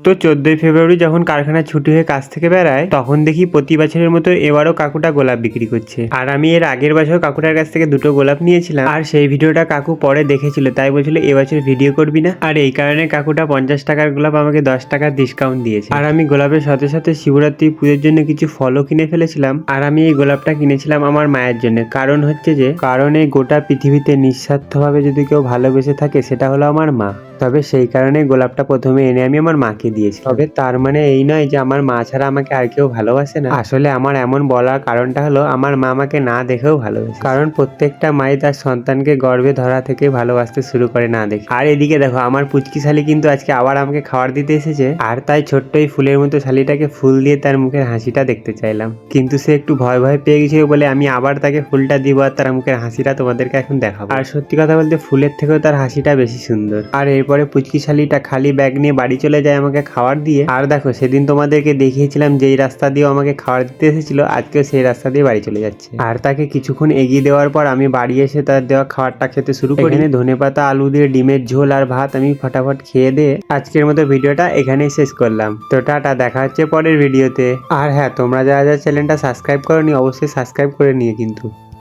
তো 14ই ফেব্রুয়ারি যখন কারখানা ছুটি হয়ে কাজ থেকে বেড়ায় তখন দেখি প্রতি বছরের মতো এবারও কাকুটা গোলাপ বিক্রি করছে। আর আমি এর আগের বছর কাকুটার কাছ থেকে 2টো গোলাপ নিয়েছিলাম, আর সেই ভিডিওটা কাকু পরে দেখেছিল, তাই বলছিল এবছর ভিডিও করবি না। আর এই কারণে কাকুটা 50 টাকার গোলাপ আমাকে 10 টাকার ডিসকাউন্ট দিয়েছে। আর আমি গোলাপের সাথে সাথে শিবরাত্রি পুজোর জন্য কিছু ফলও কিনে ফেলেছিলাম। আর আমি এই গোলাপটা কিনেছিলাম আমার মায়ের জন্য। কারণ হচ্ছে যে এই গোটা পৃথিবীতে নিঃস্বার্থভাবে যদি কেউ ভালোবেসে থাকে সেটা হলো আমার মা। তবে সেই কারণে গোলাপটা প্রথমে এনে আমি আমার মাকে দিয়েছি। তবে তার মানে এই নয় যে আমার মা ছাড়া আমাকে আর কেউ ভালোবাসে না। আসলে আমার এমন বলার কারণটা হলো আমার মা আমাকে না দেখেও ভালোবাসে। কারণ প্রত্যেকটা মাই তার সন্তানকে গর্ভে ধরা থেকে ভালোবাসতে শুরু করে না দেখে। আর এদিকে দেখো আমার পুচকি শালি কিন্তু আজকে আবার আমাকে খাবার দিতে এসেছে। আর তাই ছোট্ট এই ফুলের মতো শালিটাকে ফুল দিয়ে তার মুখের হাসিটা দেখতে চাইলাম, কিন্তু সে একটু ভয় ভয় পেয়ে গেছিল বলে আমি আবার তাকে ফুলটা দিব আর তার মুখের হাসিটা তোমাদেরকে এখন দেখাবো। আর সত্যি কথা বলতে ফুলের থেকেও তার হাসিটা বেশি সুন্দর। আর এরপরে পুচকি শালিটা খালি ব্যাগ নিয়ে বাড়ি চলে যায় আমাকে খাবার দিয়ে। আর দেখো সেদিন তোমাদেরকে দেখিয়েছিলাম যেই রাস্তা দিয়ে আমাকে খাবার দিতে এসেছিল, আজকেও সেই রাস্তা দিয়ে বাড়ি চলে যাচ্ছে। আর তাকে কিছুক্ষণ এগিয়ে দেওয়ার পর আমি বাড়ি এসে তার দেওয়া খাবারটা খেতে শুরু করি। এখানে ধনেপাতা আলু দিয়ে ডিমের ঝোল আর ভাত আমি ফটাফট খেয়ে দিয়ে আজকের মতো ভিডিওটা এখানেই শেষ করলাম। তো টাটা, দেখা হচ্ছে পরের ভিডিওতে। আর হ্যাঁ, তোমরা যারা চ্যানেলটা সাবস্ক্রাইব করোনি অবশ্যই সাবস্ক্রাইব করে নিও কিন্তু।